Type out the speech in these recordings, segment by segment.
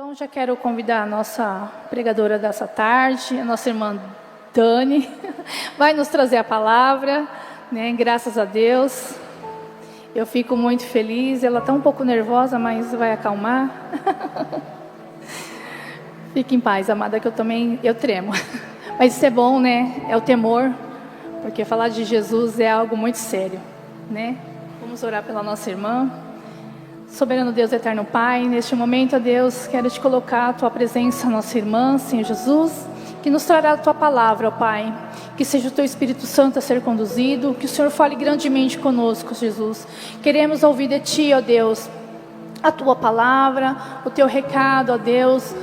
Então, já quero convidar a nossa pregadora dessa tarde, a nossa irmã Dani, vai nos trazer a palavra, né? Graças a Deus. Eu fico muito feliz, ela está um pouco nervosa, mas vai acalmar. Fique em paz, amada, que eu tremo. Mas isso é bom, né? É o temor, porque falar de Jesus é algo muito sério, né? Vamos orar pela nossa irmã. Soberano Deus, eterno Pai, neste momento, ó Deus, quero te colocar a tua presença, nossa irmã, Senhor Jesus, que nos trará a tua palavra, ó Pai, que seja o teu Espírito Santo a ser conduzido, que o Senhor fale grandemente conosco, Jesus. Queremos ouvir de ti, ó Deus, a tua palavra, o teu recado, ó Deus,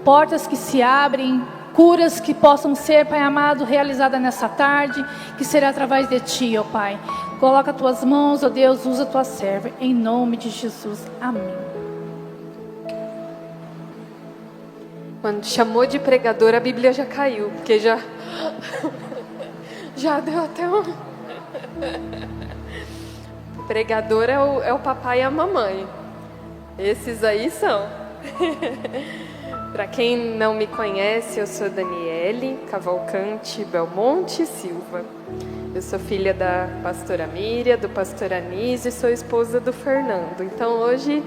portas que se abrem, curas que possam ser, Pai amado, realizadas nessa tarde, que será através de ti, ó Pai. Coloca as tuas mãos, ó Deus, usa a tua serva, em nome de Jesus, amém. Quando chamou de pregadora, a Bíblia já caiu, porque já deu até um... Pregador é o papai e a mamãe, esses aí são. Para quem não me conhece, eu sou Daniele Cavalcante Belmonte Silva. Eu sou filha da pastora Miriam, do pastor Anísio e sou esposa do Fernando. Então hoje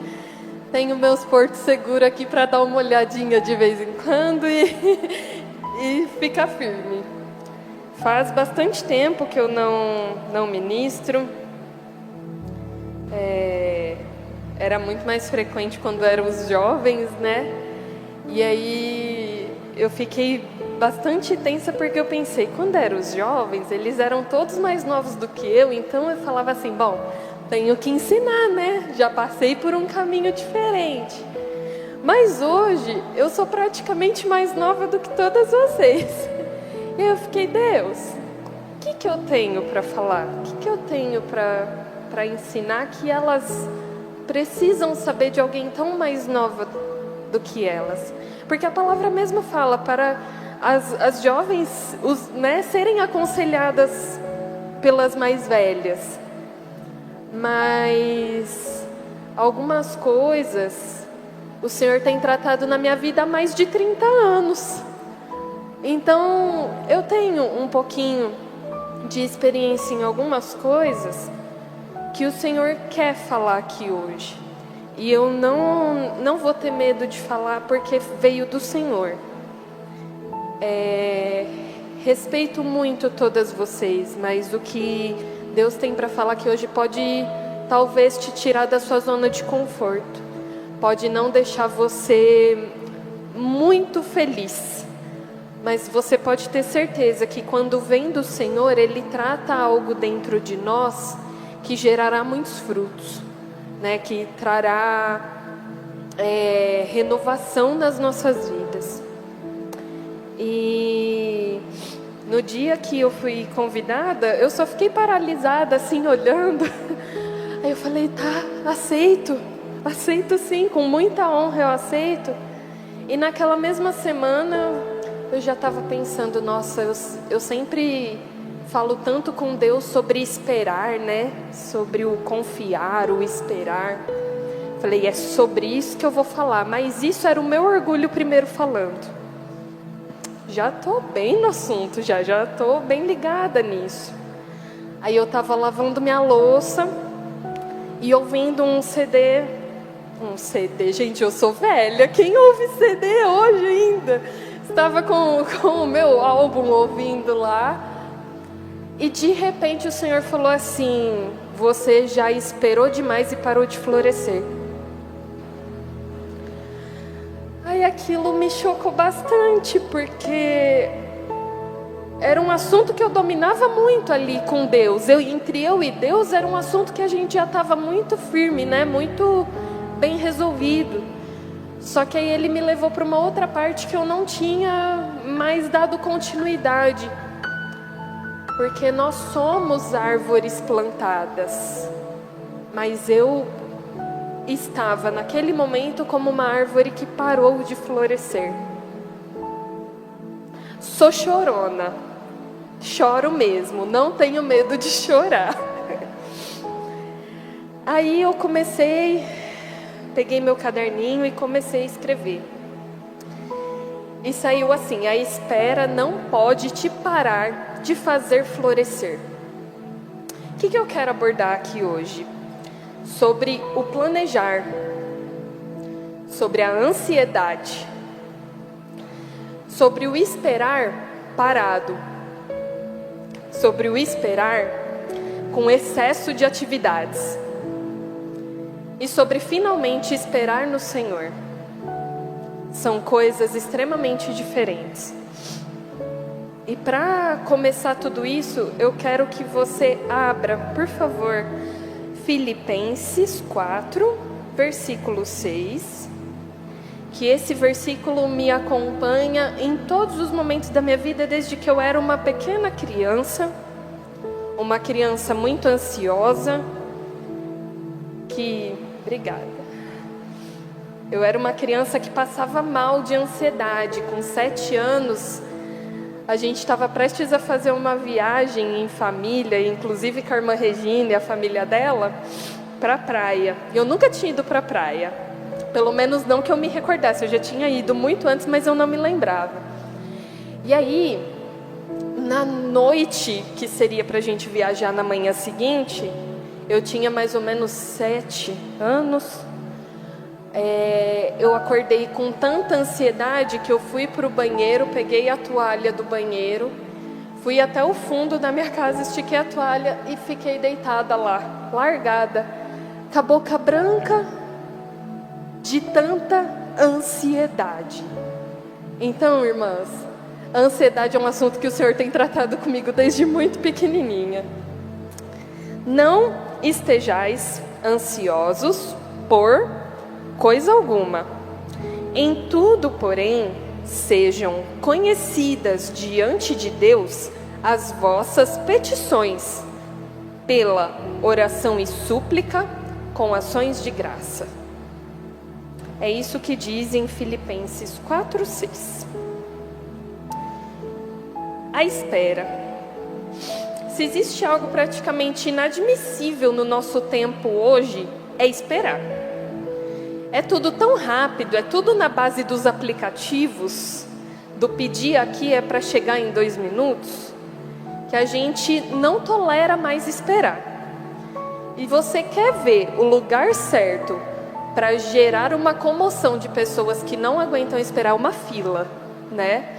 tenho meus portos seguros aqui para dar uma olhadinha de vez em quando e ficar firme. Faz bastante tempo que eu não ministro. Era muito mais frequente quando eram os jovens, né? E aí eu fiquei bastante tensa porque eu pensei, quando eram os jovens, eles eram todos mais novos do que eu, então eu falava assim, bom, tenho que ensinar, né? Já passei por um caminho diferente. Mas hoje eu sou praticamente mais nova do que todas vocês. E eu fiquei, Deus, o que eu tenho para falar? O que eu tenho para ensinar que elas precisam saber de alguém tão mais nova do que elas? Porque a palavra mesmo fala para as jovens serem aconselhadas pelas mais velhas. Mas algumas coisas o Senhor tem tratado na minha vida há mais de 30 anos. Então eu tenho um pouquinho de experiência em algumas coisas que o Senhor quer falar aqui hoje. E eu não vou ter medo de falar porque veio do Senhor. Respeito muito todas vocês, mas o que Deus tem para falar aqui hoje pode talvez te tirar da sua zona de conforto. Pode não deixar você muito feliz. Mas você pode ter certeza que quando vem do Senhor, Ele trata algo dentro de nós que gerará muitos frutos. Né, que trará renovação nas nossas vidas. E no dia que eu fui convidada, eu só fiquei paralisada, assim, olhando. Aí eu falei, tá, aceito sim, com muita honra eu aceito. E naquela mesma semana, eu já estava pensando, nossa, eu sempre falo tanto com Deus sobre esperar, né? Sobre o confiar, o esperar. Falei, é sobre isso que eu vou falar. Mas isso era o meu orgulho primeiro falando. Já estou bem no assunto, já estou bem ligada nisso. Aí eu estava lavando minha louça e ouvindo um CD. Gente, eu sou velha. Quem ouve CD hoje ainda? Estava com o meu álbum ouvindo lá. E de repente o Senhor falou assim, você já esperou demais e parou de florescer. Aí aquilo me chocou bastante, porque era um assunto que eu dominava muito ali com Deus. Entre eu e Deus era um assunto que a gente já estava muito firme, né? Muito bem resolvido. Só que aí Ele me levou para uma outra parte que eu não tinha mais dado continuidade. Porque nós somos árvores plantadas, mas eu estava naquele momento como uma árvore que parou de florescer. Sou chorona, choro mesmo, não tenho medo de chorar. Aí eu peguei meu caderninho e comecei a escrever. e saiu assim: a espera não pode te parar de fazer florescer. O que eu quero abordar aqui hoje? Sobre o planejar, sobre a ansiedade, sobre o esperar parado, sobre o esperar com excesso de atividades e sobre finalmente esperar no Senhor. São coisas extremamente diferentes. E para começar tudo isso, eu quero que você abra, por favor, Filipenses 4, versículo 6. Que esse versículo me acompanha em todos os momentos da minha vida, desde que eu era uma pequena criança, uma criança muito ansiosa, Obrigada. Eu era uma criança que passava mal de ansiedade. Com 7 anos, a gente estava prestes a fazer uma viagem em família, inclusive com a irmã Regina e a família dela, para a praia. Eu nunca tinha ido para a praia, pelo menos não que eu me recordasse. Eu já tinha ido muito antes, mas eu não me lembrava. E aí, na noite que seria para a gente viajar na manhã seguinte, eu tinha mais ou menos 7 anos. Eu acordei com tanta ansiedade que eu fui para o banheiro, peguei a toalha do banheiro, fui até o fundo da minha casa, estiquei a toalha e fiquei deitada lá, largada, com a boca branca de tanta ansiedade. Então, irmãs, a ansiedade é um assunto que o Senhor tem tratado comigo desde muito pequenininha. Não estejais ansiosos por coisa alguma. Em tudo, porém, sejam conhecidas diante de Deus as vossas petições, pela oração e súplica, com ações de graça. É isso que diz em Filipenses 4:6. A espera. Se existe algo praticamente inadmissível no nosso tempo hoje, é esperar. É tudo tão rápido, é tudo na base dos aplicativos, do pedir aqui é para chegar em 2 minutos, que a gente não tolera mais esperar. E você quer ver o lugar certo para gerar uma comoção de pessoas que não aguentam esperar uma fila, né?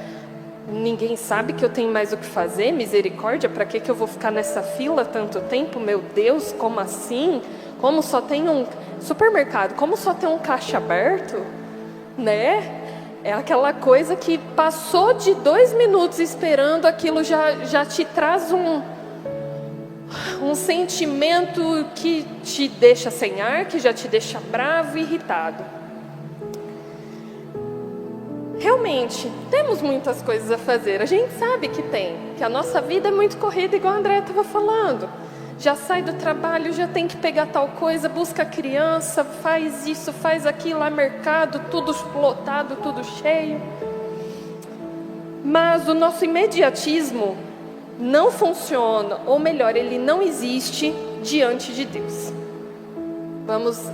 Ninguém sabe que eu tenho mais o que fazer, misericórdia, para que eu vou ficar nessa fila tanto tempo? Meu Deus, como assim? Como só tem um supermercado, como só tem um caixa aberto, né? É aquela coisa que passou de 2 minutos esperando, aquilo já te traz um sentimento que te deixa sem ar, que já te deixa bravo e irritado. Realmente, temos muitas coisas a fazer, a gente sabe que tem, que a nossa vida é muito corrida, igual a André estava falando. Já sai do trabalho, já tem que pegar tal coisa, busca a criança, faz isso, faz aquilo, lá mercado, tudo lotado, tudo cheio. Mas o nosso imediatismo não funciona, ou melhor, ele não existe diante de Deus.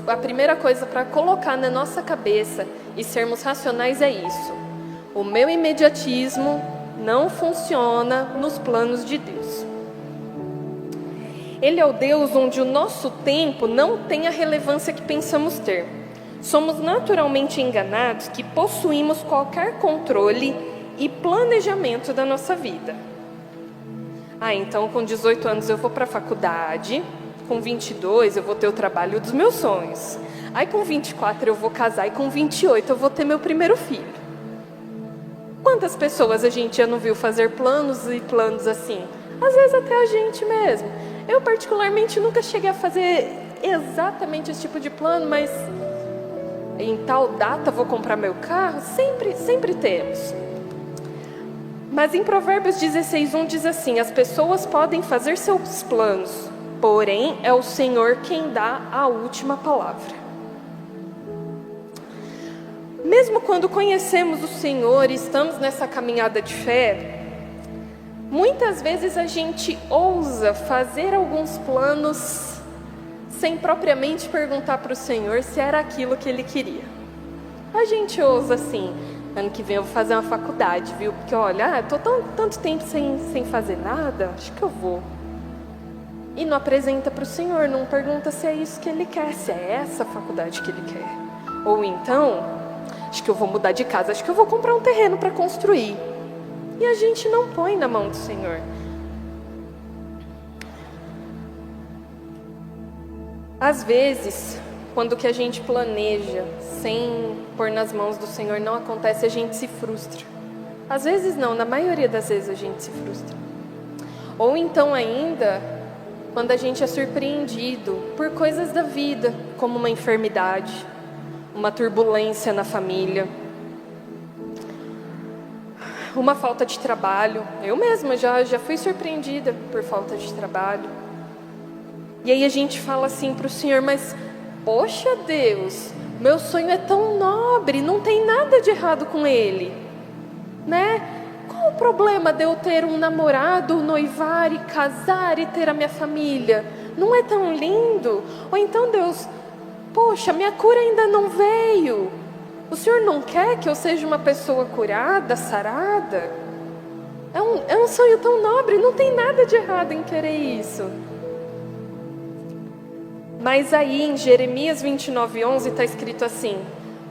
A primeira coisa para colocar na nossa cabeça e sermos racionais é isso. O meu imediatismo não funciona nos planos de Deus. Ele é o Deus onde o nosso tempo não tem a relevância que pensamos ter. Somos naturalmente enganados que possuímos qualquer controle e planejamento da nossa vida. Então com 18 anos eu vou para a faculdade, com 22 eu vou ter o trabalho dos meus sonhos. Aí com 24 eu vou casar e com 28 eu vou ter meu primeiro filho. Quantas pessoas a gente já não viu fazer planos e planos assim? Às vezes até a gente mesmo. Eu particularmente nunca cheguei a fazer exatamente esse tipo de plano, mas em tal data vou comprar meu carro, sempre temos. Mas em Provérbios 16:1 diz assim: as pessoas podem fazer seus planos, porém é o Senhor quem dá a última palavra. Mesmo quando conhecemos o Senhor e estamos nessa caminhada de fé, muitas vezes a gente ousa fazer alguns planos sem propriamente perguntar para o Senhor se era aquilo que Ele queria. A gente ousa assim, ano que vem eu vou fazer uma faculdade, viu? Porque olha, tô tanto tempo sem fazer nada, acho que eu vou. E não apresenta para o Senhor, não pergunta se é isso que Ele quer, se é essa faculdade que Ele quer. Ou então, acho que eu vou mudar de casa, acho que eu vou comprar um terreno para construir. E a gente não põe na mão do Senhor. Às vezes, quando o que a gente planeja sem pôr nas mãos do Senhor não acontece, a gente se frustra. Às vezes não, na maioria das vezes a gente se frustra. Ou então ainda, quando a gente é surpreendido por coisas da vida, como uma enfermidade, uma turbulência na família, uma falta de trabalho. Eu mesma já fui surpreendida por falta de trabalho. E aí a gente fala assim para o Senhor, mas poxa Deus, meu sonho é tão nobre, não tem nada de errado com ele, né? Qual o problema de eu ter um namorado, noivar e casar e ter a minha família? Não é tão lindo? Ou então Deus, poxa, minha cura ainda não veio. O Senhor não quer que eu seja uma pessoa curada, sarada? É um sonho tão nobre, não tem nada de errado em querer isso. Mas aí em Jeremias 29:11 está escrito assim: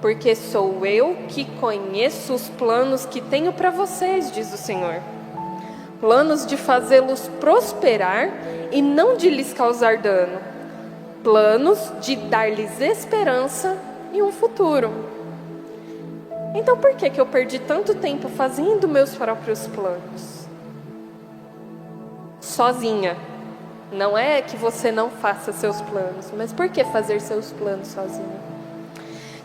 porque sou eu que conheço os planos que tenho para vocês, diz o Senhor. Planos de fazê-los prosperar e não de lhes causar dano. Planos de dar-lhes esperança e um futuro. Então por que eu perdi tanto tempo fazendo meus próprios planos? Sozinha. Não é que você não faça seus planos, mas por que fazer seus planos sozinha?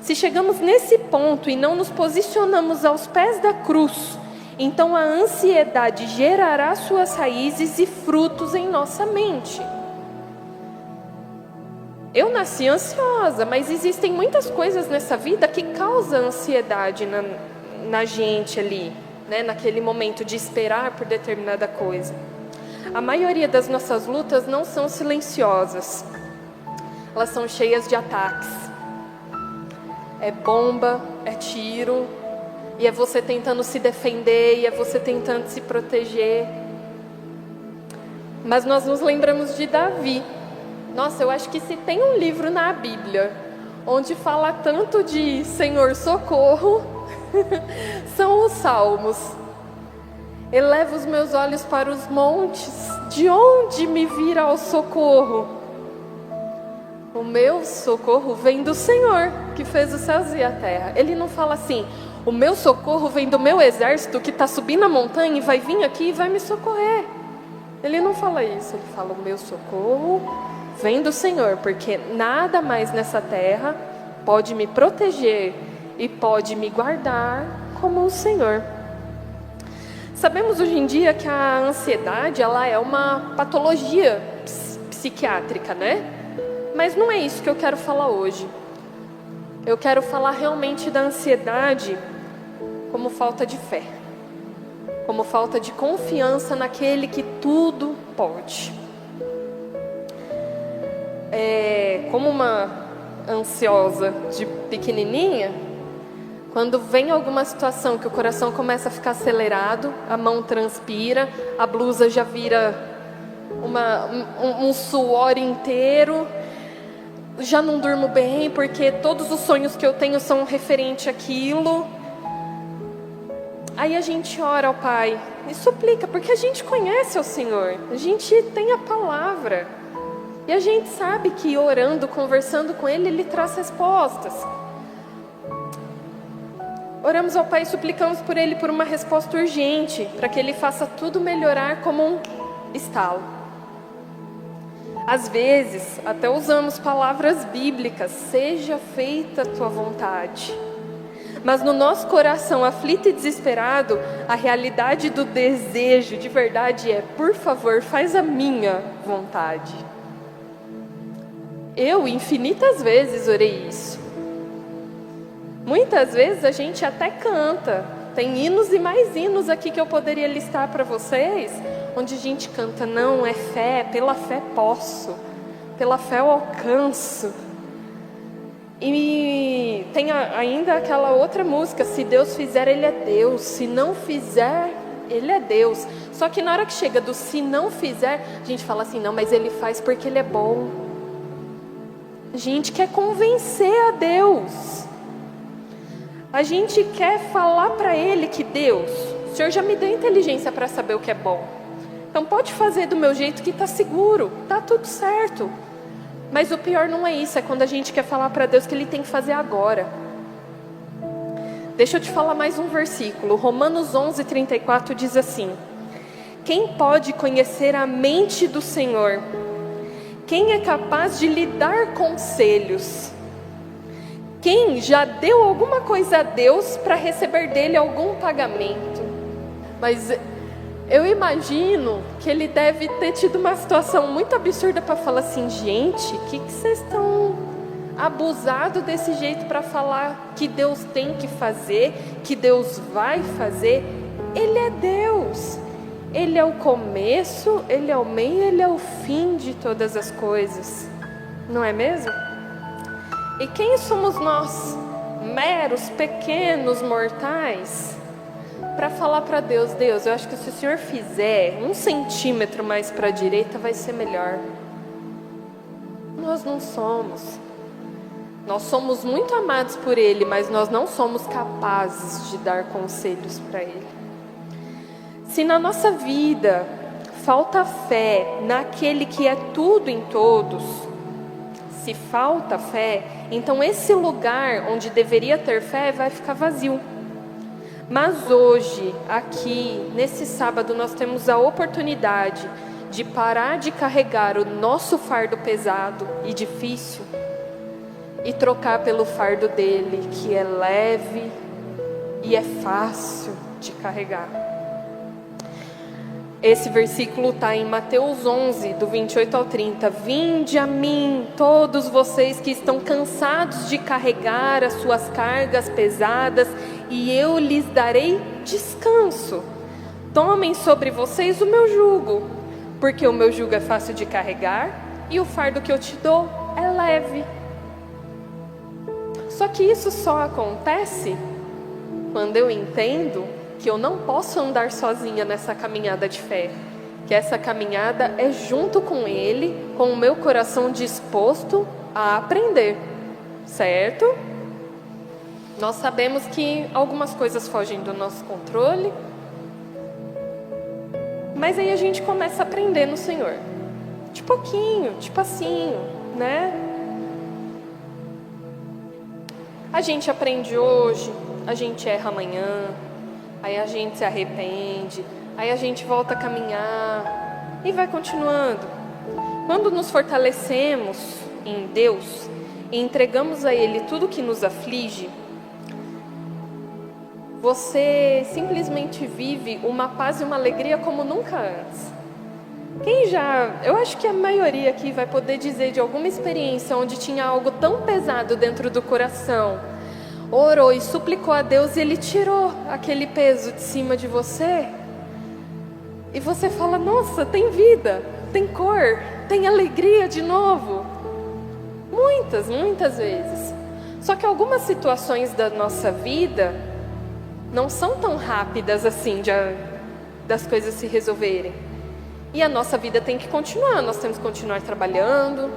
Se chegamos nesse ponto e não nos posicionamos aos pés da cruz, então a ansiedade gerará suas raízes e frutos em nossa mente. Eu nasci ansiosa, mas existem muitas coisas nessa vida que causam ansiedade na gente ali, né? Naquele momento de esperar por determinada coisa. A maioria das nossas lutas não são silenciosas, elas são cheias de ataques. É bomba, é tiro, e é você tentando se defender, e é você tentando se proteger. Mas nós nos lembramos de Davi. Nossa, eu acho que se tem um livro na Bíblia onde fala tanto de Senhor socorro, são os Salmos. Eleva os meus olhos para os montes, de onde me virá o socorro? O meu socorro vem do Senhor, que fez os céus e a terra. Ele não fala assim, o meu socorro vem do meu exército, que está subindo a montanha e vai vir aqui e vai me socorrer. Ele não fala isso, ele fala, o meu socorro vem do Senhor, porque nada mais nessa terra pode me proteger e pode me guardar como o Senhor. Sabemos hoje em dia que a ansiedade, ela é uma patologia psiquiátrica, né? Mas não é isso que eu quero falar hoje. Eu quero falar realmente da ansiedade como falta de fé, como falta de confiança naquele que tudo pode. Como uma ansiosa de pequenininha, quando vem alguma situação que o coração começa a ficar acelerado, a mão transpira, a blusa já vira um suor inteiro, já não durmo bem porque todos os sonhos que eu tenho são referentes àquilo. Aí a gente ora ao Pai e suplica, porque a gente conhece o Senhor, a gente tem a palavra. E a gente sabe que orando, conversando com Ele, Ele traz respostas. Oramos ao Pai e suplicamos por Ele por uma resposta urgente, para que Ele faça tudo melhorar como um estalo. Às vezes, até usamos palavras bíblicas, seja feita a tua vontade. Mas no nosso coração aflito e desesperado, a realidade do desejo de verdade é, por favor, faz a minha vontade. Eu, infinitas vezes, orei isso. Muitas vezes a gente até canta. Tem hinos e mais hinos aqui que eu poderia listar para vocês, onde a gente canta, não, é fé, pela fé posso, pela fé eu alcanço. E tem ainda aquela outra música, se Deus fizer, Ele é Deus, se não fizer, Ele é Deus. Só que na hora que chega do se não fizer, a gente fala assim, não, mas Ele faz porque Ele é bom. A gente quer convencer a Deus. A gente quer falar para Ele que Deus, o Senhor já me deu inteligência para saber o que é bom. Então pode fazer do meu jeito que está seguro, está tudo certo. Mas o pior não é isso, é quando a gente quer falar para Deus que Ele tem que fazer agora. Deixa eu te falar mais um versículo. Romanos 11:34 diz assim: quem pode conhecer a mente do Senhor? Quem é capaz de lhe dar conselhos? Quem já deu alguma coisa a Deus para receber dele algum pagamento? Mas eu imagino que ele deve ter tido uma situação muito absurda para falar assim, gente, o que vocês estão abusados desse jeito para falar que Deus tem que fazer, que Deus vai fazer? Ele é Deus, Ele é o começo, Ele é o meio, Ele é o fim de todas as coisas, não é mesmo? E quem somos nós, meros, pequenos mortais, para falar para Deus, Deus, eu acho que se o Senhor fizer 1 centímetro mais para a direita, vai ser melhor. Nós não somos. Nós somos muito amados por Ele, mas nós não somos capazes de dar conselhos para Ele. Se na nossa vida falta fé naquele que é tudo em todos, se falta fé, então esse lugar onde deveria ter fé vai ficar vazio. Mas hoje, aqui, nesse sábado, nós temos a oportunidade de parar de carregar o nosso fardo pesado e difícil e trocar pelo fardo dele, que é leve e é fácil de carregar. Esse versículo está em Mateus 11, do 28 ao 30. Vinde a mim, todos vocês que estão cansados de carregar as suas cargas pesadas, e eu lhes darei descanso. Tomem sobre vocês o meu jugo, porque o meu jugo é fácil de carregar, e o fardo que eu te dou é leve. Só que isso só acontece quando eu entendo que eu não posso andar sozinha nessa caminhada de fé, que essa caminhada é junto com Ele, com o meu coração disposto a aprender, certo? Nós sabemos que algumas coisas fogem do nosso controle, mas aí a gente começa a aprender no Senhor, de pouquinho, de passinho, né? A gente aprende hoje, a gente erra amanhã, aí a gente se arrepende, aí a gente volta a caminhar e vai continuando. Quando nos fortalecemos em Deus e entregamos a Ele tudo que nos aflige, você simplesmente vive uma paz e uma alegria como nunca antes. Eu acho que a maioria aqui vai poder dizer de alguma experiência onde tinha algo tão pesado dentro do coração, orou e suplicou a Deus e Ele tirou aquele peso de cima de você. E você fala, nossa, tem vida, tem cor, tem alegria de novo. Muitas vezes. Só que algumas situações da nossa vida não são tão rápidas assim das coisas se resolverem. E a nossa vida tem que continuar, nós temos que continuar trabalhando,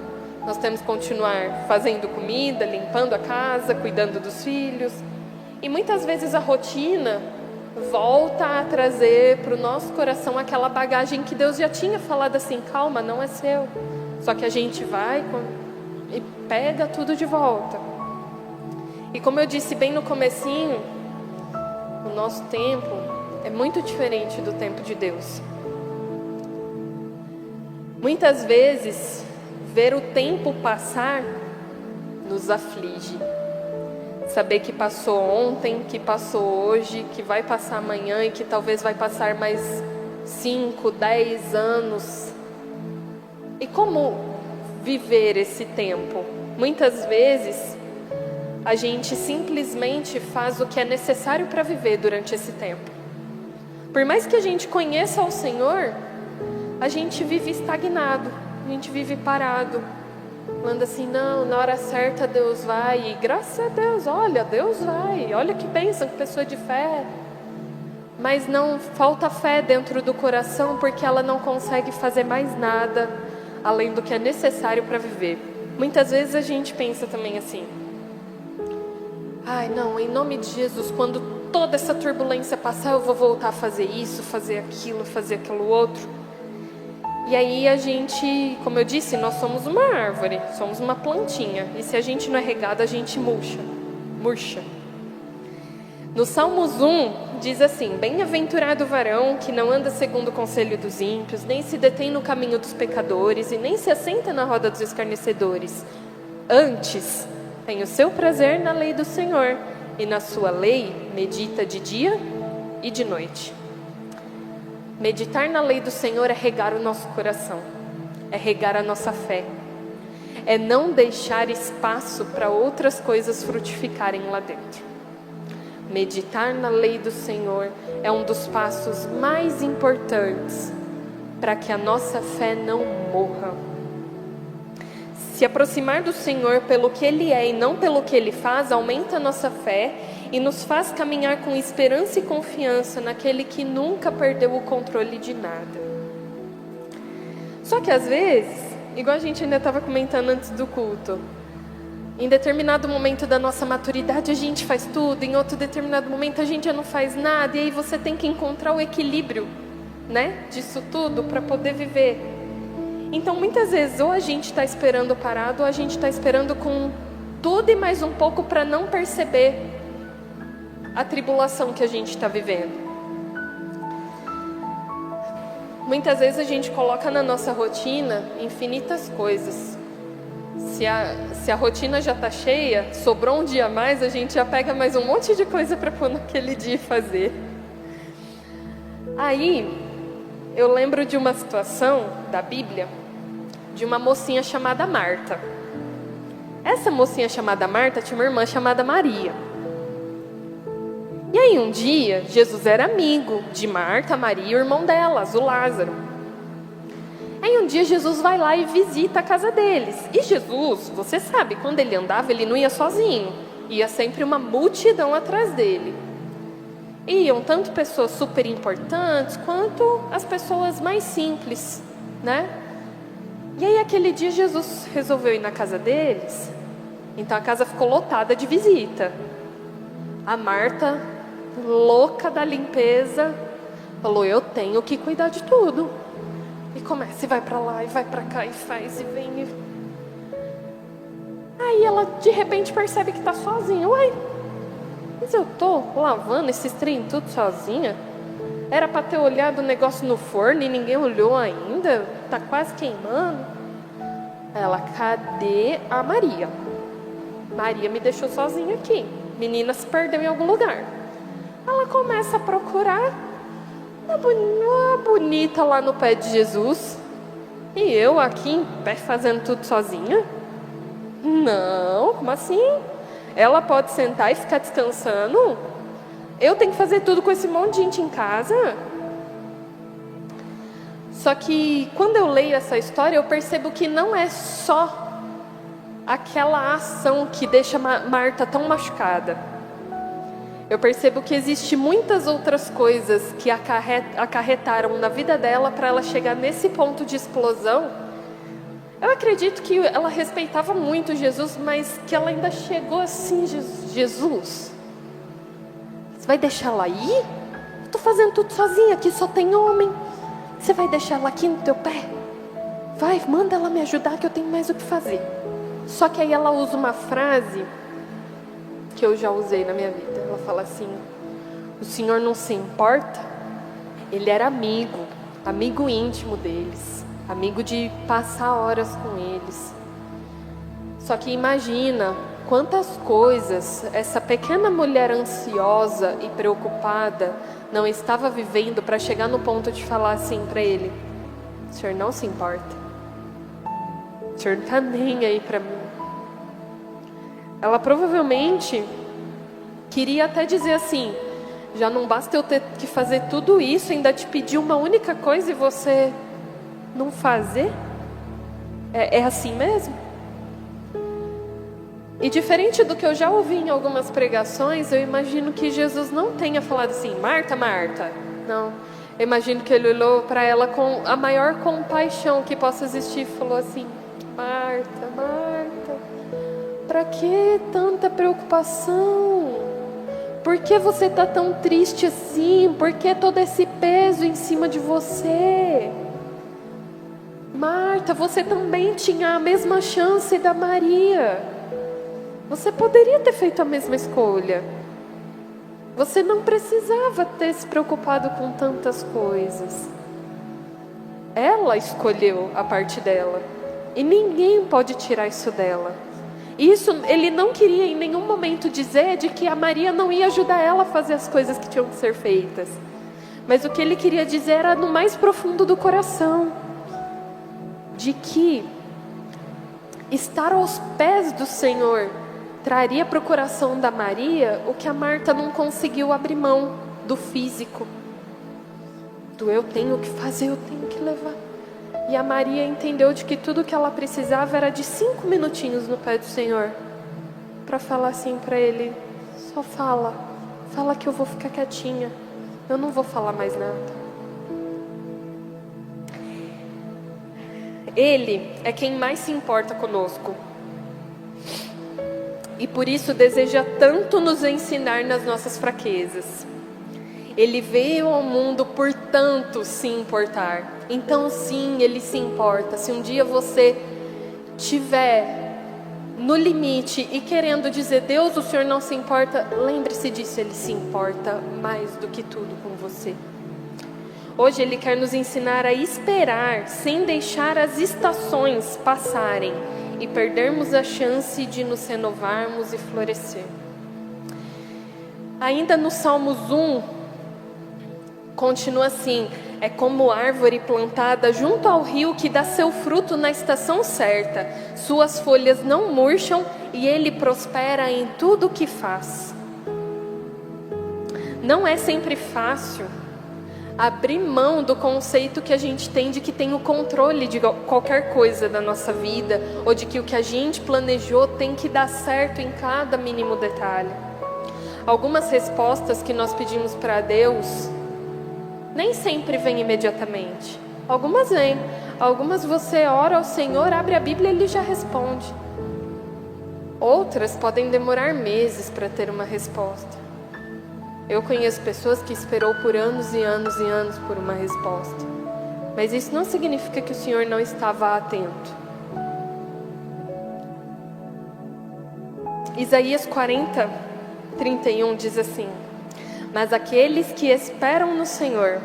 nós temos que continuar fazendo comida, limpando a casa, cuidando dos filhos. E muitas vezes a rotina volta a trazer para o nosso coração aquela bagagem que Deus já tinha falado assim, calma, não é seu. Só que a gente vai e pega tudo de volta. E como eu disse bem no comecinho, o nosso tempo é muito diferente do tempo de Deus. Muitas vezes, ver o tempo passar nos aflige. Saber que passou ontem, que passou hoje, que vai passar amanhã e que talvez vai passar mais 5, 10 anos. E como viver esse tempo? Muitas vezes, a gente simplesmente faz o que é necessário para viver durante esse tempo. Por mais que a gente conheça o Senhor, a gente vive estagnado, a gente vive parado. Falando assim, não, na hora certa Deus vai. E graças a Deus, olha, Deus vai. Olha que bênção, que pessoa de fé. Mas não falta fé dentro do coração, porque ela não consegue fazer mais nada além do que é necessário para viver. Muitas vezes a gente pensa também assim, ai não, em nome de Jesus, quando toda essa turbulência passar, eu vou voltar a fazer isso, fazer aquilo outro. E aí a gente, como eu disse, nós somos uma árvore, somos uma plantinha. E se a gente não é regado, a gente murcha. No Salmos 1, diz assim, bem-aventurado o varão que não anda segundo o conselho dos ímpios, nem se detém no caminho dos pecadores, e nem se assenta na roda dos escarnecedores. Antes, tem o seu prazer na lei do Senhor, e na sua lei medita de dia e de noite. Meditar na lei do Senhor é regar o nosso coração, é regar a nossa fé, é não deixar espaço para outras coisas frutificarem lá dentro. Meditar na lei do Senhor é um dos passos mais importantes para que a nossa fé não morra. Se aproximar do Senhor pelo que Ele é e não pelo que Ele faz, aumenta a nossa fé e nos faz caminhar com esperança e confiança naquele que nunca perdeu o controle de nada. Só que às vezes, igual a gente ainda estava comentando antes do culto, em determinado momento da nossa maturidade a gente faz tudo, em outro determinado momento a gente já não faz nada, e aí você tem que encontrar o equilíbrio, né, disso tudo para poder viver. Então muitas vezes ou a gente está esperando parado, ou a gente está esperando com tudo e mais um pouco para não perceber a tribulação que a gente está vivendo. Muitas vezes a gente coloca na nossa rotina infinitas coisas. Se a rotina já está cheia, sobrou um dia a mais, a gente já pega mais um monte de coisa para pôr naquele dia e fazer. Aí, eu lembro de uma situação da Bíblia, de uma mocinha chamada Marta. Essa mocinha chamada Marta tinha uma irmã chamada Maria. E aí um dia, Jesus era amigo de Marta, Maria e o irmão delas, o Lázaro. Aí um dia Jesus vai lá e visita a casa deles. E Jesus, você sabe, quando ele andava, ele não ia sozinho. Ia sempre uma multidão atrás dele. Iam tanto pessoas super importantes, quanto as pessoas mais simples, né? E aí aquele dia Jesus resolveu ir na casa deles. Então a casa ficou lotada de visita. A Marta, louca da limpeza, falou, eu tenho que cuidar de tudo. E começa, e vai pra lá, e vai pra cá, e faz, e vem. Aí ela, de repente, percebe que tá sozinha. Uai, mas eu tô lavando esses trem tudo sozinha? Era pra ter olhado o negócio no forno e ninguém olhou ainda? Tá quase queimando. Ela, cadê a Maria? Maria me deixou sozinha aqui. Menina se perdeu em algum lugar. Ela começa a procurar. Uma bonita lá no pé de Jesus. E eu aqui em pé fazendo tudo sozinha? Não, como assim? Ela pode sentar e ficar descansando? Eu tenho que fazer tudo com esse monte de gente em casa? Só que quando eu leio essa história, eu percebo que não é só aquela ação que deixa Marta tão machucada. Eu percebo que existe muitas outras coisas que acarretaram na vida dela para ela chegar nesse ponto de explosão. Eu acredito que ela respeitava muito Jesus, mas que ela ainda chegou assim, Jesus, você vai deixar ela aí? Eu estou fazendo tudo sozinha, aqui só tem homem. Você vai deixar ela aqui no teu pé? Vai, manda ela me ajudar que eu tenho mais o que fazer. Só que aí ela usa uma frase que eu já usei na minha vida. Ela fala assim, o Senhor não se importa? Ele era amigo íntimo deles, amigo de passar horas com eles. Só que imagina quantas coisas essa pequena mulher ansiosa e preocupada não estava vivendo para chegar no ponto de falar assim para ele, o Senhor não se importa, o Senhor não está nem aí para mim. Ela provavelmente queria até dizer assim, já não basta eu ter que fazer tudo isso, ainda te pedir uma única coisa e você não fazer? É assim mesmo? E diferente do que eu já ouvi em algumas pregações, eu imagino que Jesus não tenha falado assim, Marta, Marta. Não. Eu imagino que ele olhou para ela com a maior compaixão que possa existir e falou assim, Marta, Marta, para que tanta preocupação? Por que você está tão triste assim? Por que todo esse peso em cima de você? Marta, você também tinha a mesma chance da Maria. Você poderia ter feito a mesma escolha. Você não precisava ter se preocupado com tantas coisas. Ela escolheu a parte dela. E ninguém pode tirar isso dela. Isso ele não queria em nenhum momento dizer de que a Maria não ia ajudar ela a fazer as coisas que tinham que ser feitas. Mas o que ele queria dizer era no mais profundo do coração. De que estar aos pés do Senhor traria para o coração da Maria o que a Marta não conseguiu abrir mão do físico. Do eu tenho que fazer, eu tenho que levar. E a Maria entendeu de que tudo que ela precisava era de 5 minutinhos no pé do Senhor. Para falar assim para ele, só fala que eu vou ficar quietinha. Eu não vou falar mais nada. Ele é quem mais se importa conosco. E por isso deseja tanto nos ensinar nas nossas fraquezas. Ele veio ao mundo por tanto se importar. Então sim, Ele se importa. Se um dia você estiver no limite e querendo dizer, Deus, o Senhor não se importa, lembre-se disso, Ele se importa mais do que tudo com você. Hoje Ele quer nos ensinar a esperar, sem deixar as estações passarem e perdermos a chance de nos renovarmos e florescer. Ainda no Salmos 1, continua assim, é como árvore plantada junto ao rio que dá seu fruto na estação certa, suas folhas não murcham e ele prospera em tudo o que faz. Não é sempre fácil abrir mão do conceito que a gente tem de que tem o controle de qualquer coisa da nossa vida, ou de que o que a gente planejou tem que dar certo em cada mínimo detalhe. Algumas respostas que nós pedimos para Deus nem sempre vêm imediatamente. Algumas vêm. Algumas você ora ao Senhor, abre a Bíblia e Ele já responde. Outras podem demorar meses para ter uma resposta. Eu conheço pessoas que esperou por anos e anos e anos por uma resposta. Mas isso não significa que o Senhor não estava atento. Isaías 40, 31 diz assim: mas aqueles que esperam no Senhor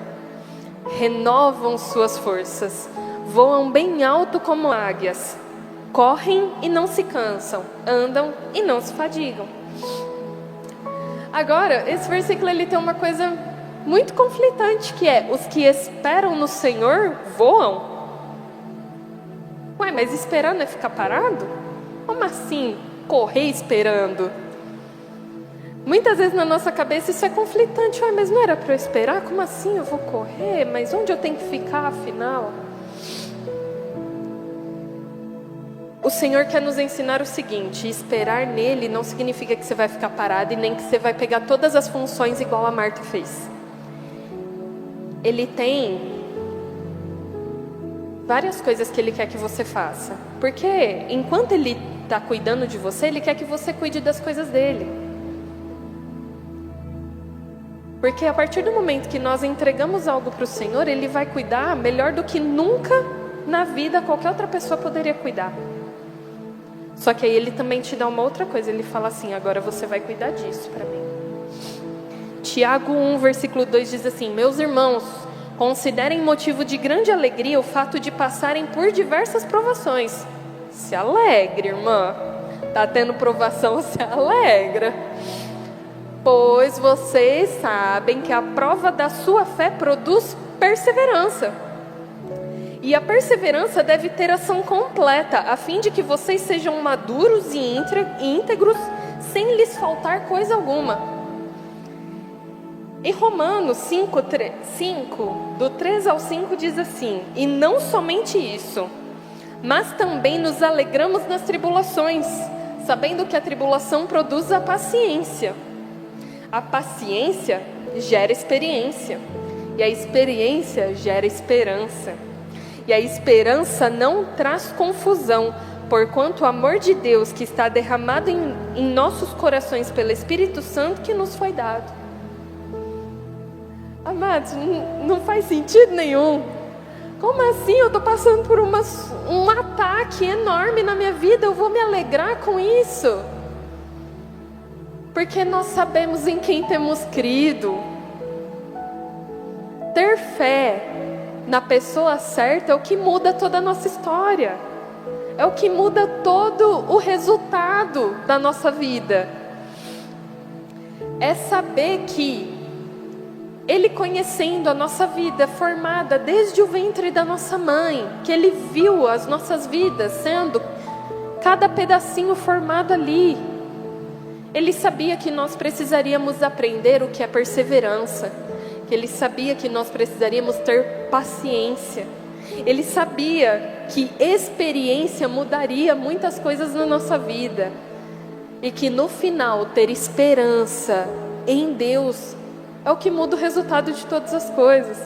renovam suas forças, voam bem alto como águias, correm e não se cansam, andam e não se fadigam. Agora, esse versículo ele tem uma coisa muito conflitante, que é, os que esperam no Senhor voam. Ué, mas esperar não é ficar parado? Como assim, correr esperando? Muitas vezes na nossa cabeça isso é conflitante. Ué, mas não era para eu esperar? Como assim eu vou correr? Mas onde eu tenho que ficar afinal? O Senhor quer nos ensinar o seguinte: esperar nele não significa que você vai ficar parado e nem que você vai pegar todas as funções igual a Marta fez. Ele tem várias coisas que Ele quer que você faça. Porque enquanto Ele está cuidando de você, Ele quer que você cuide das coisas dEle. Porque a partir do momento que nós entregamos algo para o Senhor, Ele vai cuidar melhor do que nunca na vida qualquer outra pessoa poderia cuidar. Só que aí Ele também te dá uma outra coisa. Ele fala assim: agora você vai cuidar disso para mim. Tiago 1, versículo 2 diz assim: meus irmãos, considerem motivo de grande alegria o fato de passarem por diversas provações. Se alegre, irmã. Está tendo provação, se alegra. Pois vocês sabem que a prova da sua fé produz perseverança. E a perseverança deve ter ação completa, a fim de que vocês sejam maduros e íntegros, sem lhes faltar coisa alguma. Em Romanos 5, do 3 ao 5 diz assim: e não somente isso, mas também nos alegramos nas tribulações, sabendo que a tribulação produz a paciência. A paciência gera experiência, e a experiência gera esperança. E a esperança não traz confusão, porquanto o amor de Deus que está derramado em nossos corações pelo Espírito Santo que nos foi dado. Amados, não faz sentido nenhum. Como assim? Eu estou passando por um ataque enorme na minha vida, eu vou me alegrar com isso? Porque nós sabemos em quem temos crido. Ter fé na pessoa certa é o que muda toda a nossa história. É o que muda todo o resultado da nossa vida. É saber que Ele, conhecendo a nossa vida formada desde o ventre da nossa mãe, que Ele viu as nossas vidas sendo cada pedacinho formado ali. Ele sabia que nós precisaríamos aprender o que é perseverança, que Ele sabia que nós precisaríamos ter paciência. Ele sabia que experiência mudaria muitas coisas na nossa vida, e que no final ter esperança em Deus é o que muda o resultado de todas as coisas.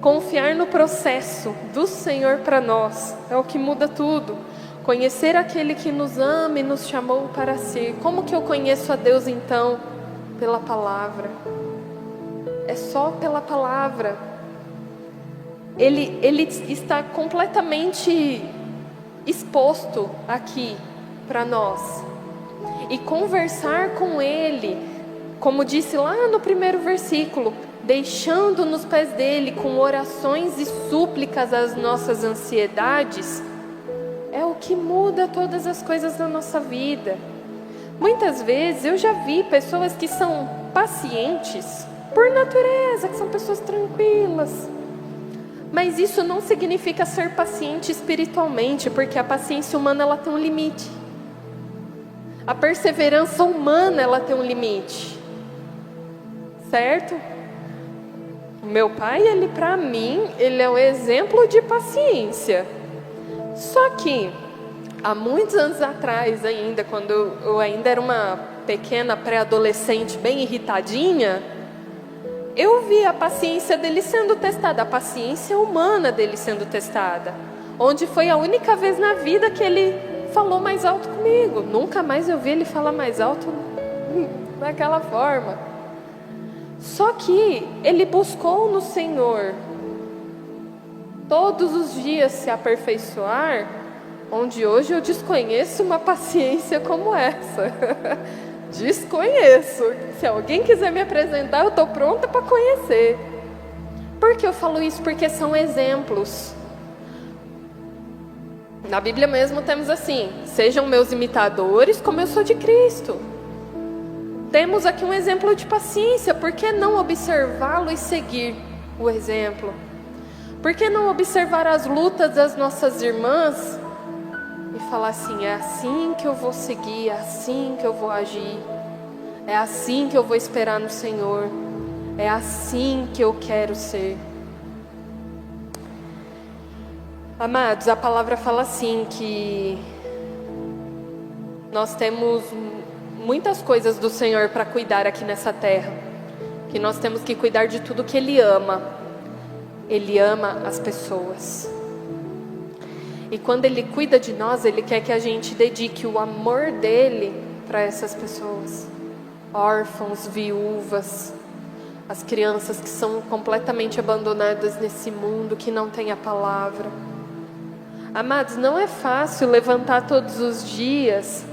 Confiar no processo do Senhor para nós é o que muda tudo. Conhecer aquele que nos ama e nos chamou para si. Como que eu conheço a Deus então? Pela palavra. É só pela palavra. Ele está completamente exposto aqui para nós. E conversar com Ele, como disse lá no primeiro versículo, deixando nos pés dele com orações e súplicas as nossas ansiedades, é o que muda todas as coisas na nossa vida. Muitas vezes eu já vi pessoas que são pacientes por natureza, que são pessoas tranquilas. Mas isso não significa ser paciente espiritualmente, porque a paciência humana ela tem um limite. A perseverança humana ela tem um limite. Certo? O meu pai, ele para mim, ele é um exemplo de paciência. Só que, há muitos anos atrás ainda, quando eu ainda era uma pequena pré-adolescente bem irritadinha, eu vi a paciência dele sendo testada, a paciência humana dele sendo testada. Onde foi a única vez na vida que ele falou mais alto comigo. Nunca mais eu vi ele falar mais alto daquela forma. Só que ele buscou no Senhor todos os dias se aperfeiçoar, onde hoje eu desconheço uma paciência como essa. Desconheço. Se alguém quiser me apresentar, eu estou pronta para conhecer. Por que eu falo isso? Porque são exemplos. Na Bíblia mesmo temos assim: sejam meus imitadores como eu sou de Cristo. Temos aqui um exemplo de paciência. Por que não observá-lo e seguir o exemplo? Por que não observar as lutas das nossas irmãs e falar assim: é assim que eu vou seguir, é assim que eu vou agir, é assim que eu vou esperar no Senhor, é assim que eu quero ser. Amados, a palavra fala assim que nós temos muitas coisas do Senhor para cuidar aqui nessa terra, que nós temos que cuidar de tudo que Ele ama. Ele ama as pessoas, e quando Ele cuida de nós, Ele quer que a gente dedique o amor dEle para essas pessoas, órfãos, viúvas, as crianças que são completamente abandonadas nesse mundo, que não tem a palavra. Amados, não é fácil levantar todos os dias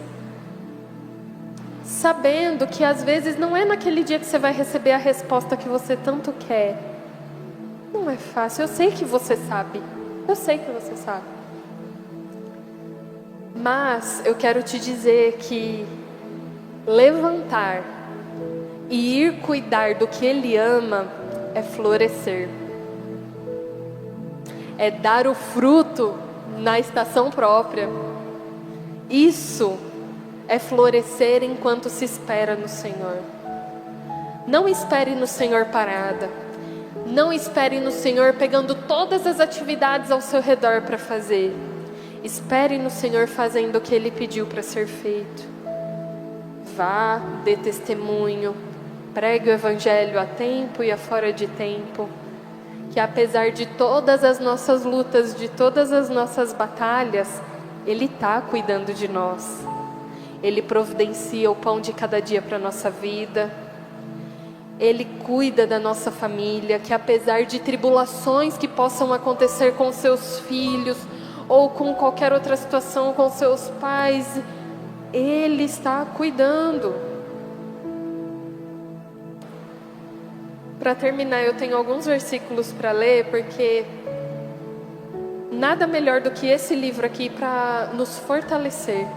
sabendo que às vezes não é naquele dia que você vai receber a resposta que você tanto quer. Não é fácil, eu sei que você sabe. Eu sei que você sabe. Mas eu quero te dizer que levantar e ir cuidar do que Ele ama é florescer. É dar o fruto na estação própria. Isso é florescer enquanto se espera no Senhor. Não espere no Senhor parada. Não espere no Senhor pegando todas as atividades ao seu redor para fazer. Espere no Senhor fazendo o que Ele pediu para ser feito. Vá, dê testemunho, pregue o Evangelho a tempo e a fora de tempo. Que apesar de todas as nossas lutas, de todas as nossas batalhas, Ele está cuidando de nós. Ele providencia o pão de cada dia para a nossa vida. Ele cuida da nossa família, que apesar de tribulações que possam acontecer com seus filhos, ou com qualquer outra situação com seus pais, Ele está cuidando. Para terminar, eu tenho alguns versículos para ler, porque nada melhor do que esse livro aqui para nos fortalecer.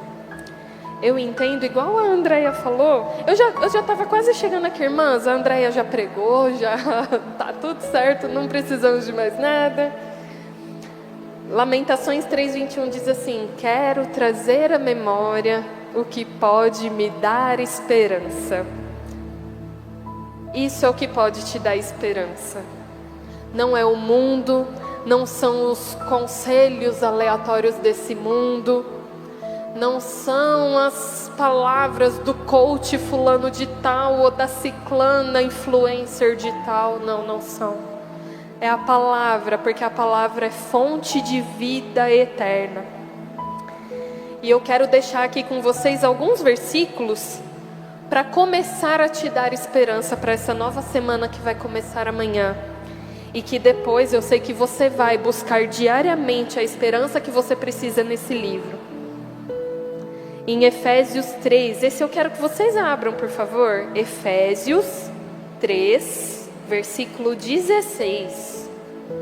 Eu entendo, igual a Andréia falou, eu já estava quase chegando aqui, irmãs, a Andréia já pregou, já tá tudo certo, não precisamos de mais nada. Lamentações 3:21 diz assim: quero trazer à memória o que pode me dar esperança. Isso é o que pode te dar esperança. Não é o mundo, não são os conselhos aleatórios desse mundo, não são as palavras do coach fulano de tal ou da ciclana influencer de tal. Não são. É a palavra, porque a palavra é fonte de vida eterna. E eu quero deixar aqui com vocês alguns versículos para começar a te dar esperança para essa nova semana que vai começar amanhã. E que depois eu sei que você vai buscar diariamente a esperança que você precisa nesse livro. Em Efésios 3, esse eu quero que vocês abram, por favor. Efésios 3, versículo 16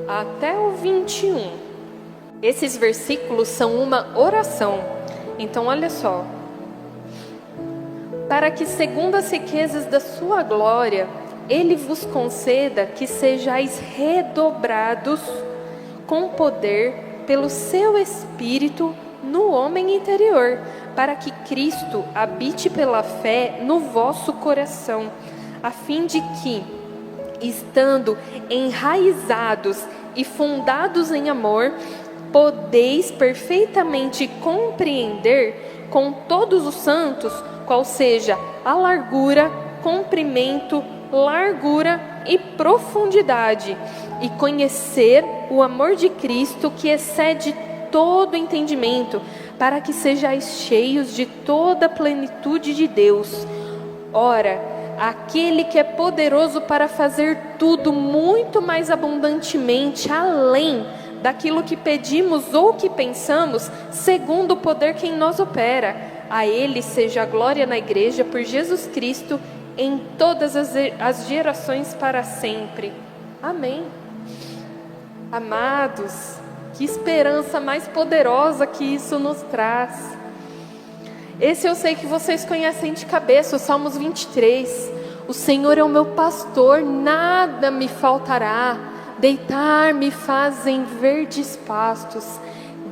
até o 21. Esses versículos são uma oração. Então olha só. Para que segundo as riquezas da sua glória, Ele vos conceda que sejais redobrados com poder pelo seu Espírito no homem interior, para que Cristo habite pela fé no vosso coração, a fim de que, estando enraizados e fundados em amor, podeis perfeitamente compreender com todos os santos qual seja a largura, comprimento, largura e profundidade, e conhecer o amor de Cristo que excede todo entendimento, para que sejais cheios de toda a plenitude de Deus. Ora, aquele que é poderoso para fazer tudo muito mais abundantemente, além daquilo que pedimos ou que pensamos, segundo o poder que em nós opera, a Ele seja a glória na igreja por Jesus Cristo em todas as gerações para sempre. Amém. Amados, que esperança mais poderosa que isso nos traz. Esse eu sei que vocês conhecem de cabeça, o Salmos 23. O Senhor é o meu pastor, nada me faltará. Deitar-me faz em verdes pastos.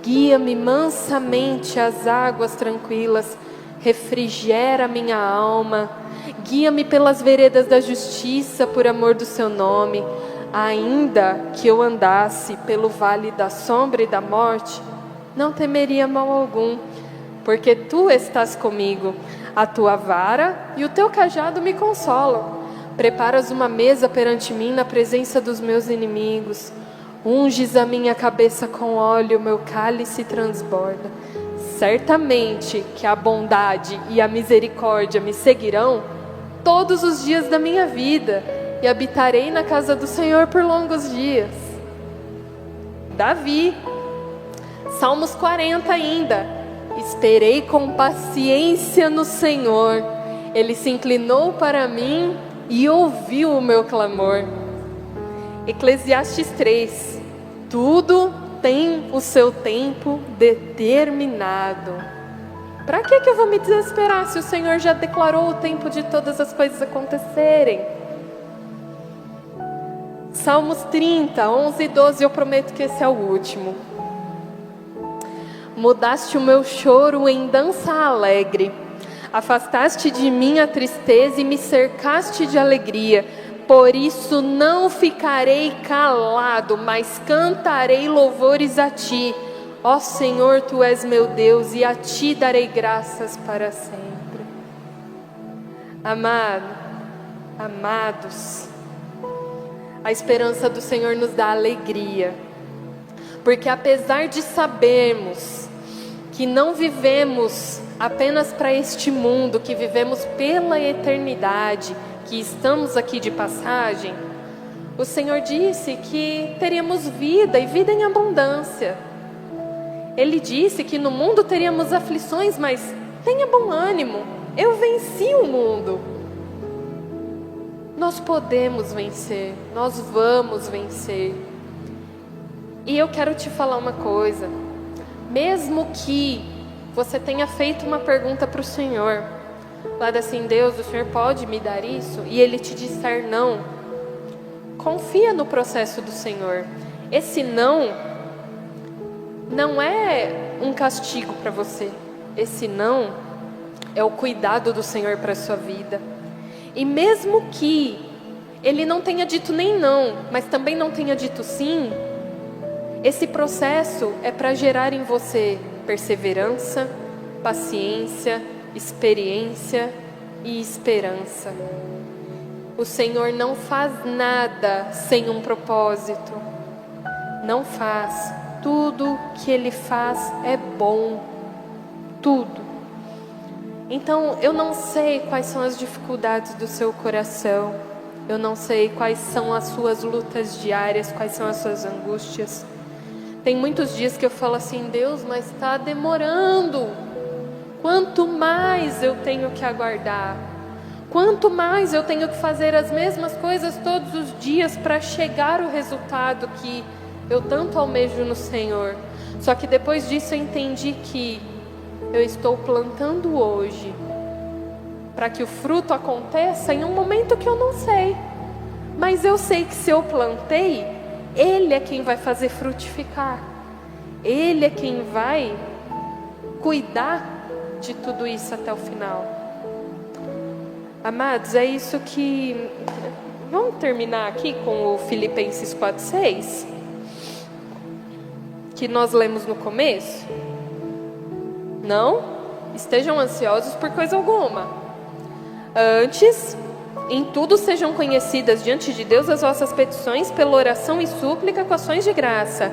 Guia-me mansamente às águas tranquilas. Refrigera minha alma. Guia-me pelas veredas da justiça, por amor do seu nome. Ainda que eu andasse pelo vale da sombra e da morte, não temeria mal algum, porque tu estás comigo. A tua vara e o teu cajado me consolam. Preparas uma mesa perante mim na presença dos meus inimigos. Unges a minha cabeça com óleo, meu cálice transborda. Certamente que a bondade e a misericórdia me seguirão todos os dias da minha vida, e habitarei na casa do Senhor por longos dias. Davi, Salmos 40 ainda. Esperei com paciência no Senhor. Ele se inclinou para mim e ouviu o meu clamor. Eclesiastes 3. Tudo tem o seu tempo determinado. Para que eu vou me desesperar se o Senhor já declarou o tempo de todas as coisas acontecerem? Salmos 30, 11 e 12, eu prometo que esse é o último. Mudaste o meu choro em dança alegre. Afastaste de mim a tristeza e me cercaste de alegria. Por isso não ficarei calado, mas cantarei louvores a ti, Ó Senhor, Tu és meu Deus e a Ti darei graças para sempre. Amados, a esperança do Senhor nos dá alegria, porque apesar de sabermos que não vivemos apenas para este mundo, que vivemos pela eternidade, que estamos aqui de passagem, o Senhor disse que teríamos vida e vida em abundância. Ele disse que no mundo teríamos aflições, mas tenha bom ânimo, eu venci o mundo. Nós podemos vencer, nós vamos vencer. E eu quero te falar uma coisa, mesmo que você tenha feito uma pergunta para o Senhor, lá assim, Deus, o Senhor pode me dar isso? E Ele te disser não, confia no processo do Senhor. Esse não é um castigo para você. Esse não é o cuidado do Senhor para a sua vida. E mesmo que Ele não tenha dito nem não, mas também não tenha dito sim, esse processo é para gerar em você perseverança, paciência, experiência e esperança. O Senhor não faz nada sem um propósito. Não faz. Tudo que Ele faz é bom. Tudo. Então, eu não sei quais são as dificuldades do seu coração. Eu não sei quais são as suas lutas diárias, quais são as suas angústias. Tem muitos dias que eu falo assim, Deus, mas está demorando. Quanto mais eu tenho que aguardar, quanto mais eu tenho que fazer as mesmas coisas todos os dias para chegar ao resultado que eu tanto almejo no Senhor. Só que depois disso eu entendi que eu estou plantando hoje para que o fruto aconteça em um momento que eu não sei. Mas eu sei que se eu plantei, Ele é quem vai fazer frutificar. Ele é quem vai cuidar de tudo isso até o final. Amados, é isso que... Vamos terminar aqui com o Filipenses 4:6, que nós lemos no começo. Não estejam ansiosos por coisa alguma. Antes, em tudo sejam conhecidas diante de Deus as vossas petições pela oração e súplica com ações de graça.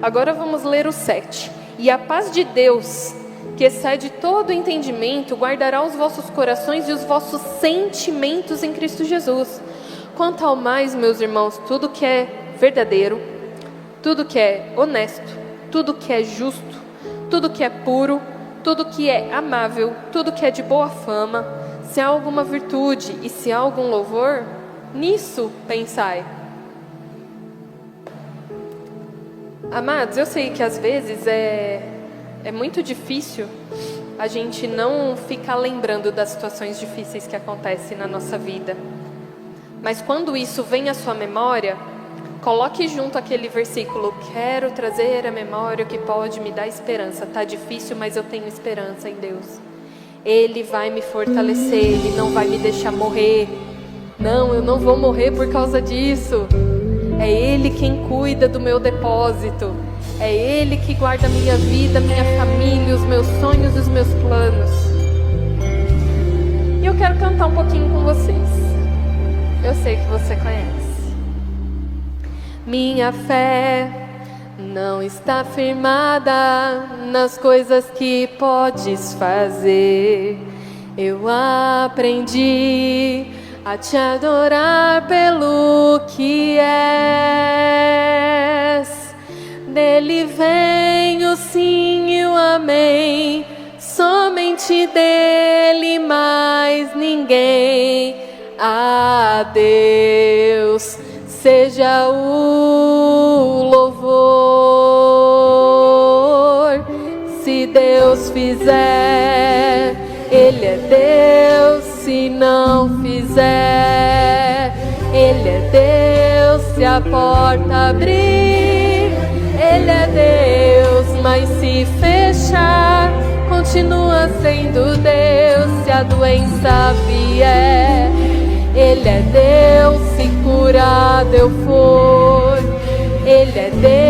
Agora vamos ler o 7. E a paz de Deus, que excede todo entendimento, guardará os vossos corações e os vossos sentimentos em Cristo Jesus. Quanto ao mais, meus irmãos, tudo que é verdadeiro, tudo que é honesto, tudo que é justo, tudo que é puro, tudo que é amável, tudo que é de boa fama, se há alguma virtude e se há algum louvor, nisso pensai. Amados, eu sei que às vezes é muito difícil a gente não ficar lembrando das situações difíceis que acontecem na nossa vida. Mas quando isso vem à sua memória, coloque junto aquele versículo, quero trazer à memória o que pode me dar esperança. Tá difícil, mas eu tenho esperança em Deus. Ele vai me fortalecer, Ele não vai me deixar morrer. Não, eu não vou morrer por causa disso. É Ele quem cuida do meu depósito. É Ele que guarda a minha vida, minha família, os meus sonhos e os meus planos. E eu quero cantar um pouquinho com vocês. Eu sei que você conhece. Minha fé não está firmada nas coisas que podes fazer. Eu aprendi a te adorar pelo que és. Dele vem o sim e o amém, somente dele, mais ninguém. A Deus seja o louvor. Se Deus fizer, Ele é Deus. Se não fizer, Ele é Deus. Se a porta abrir, Ele é Deus. Mas se fechar, continua sendo Deus. Se a doença vier, Ele é Deus. Se curado eu for, Ele é Deus.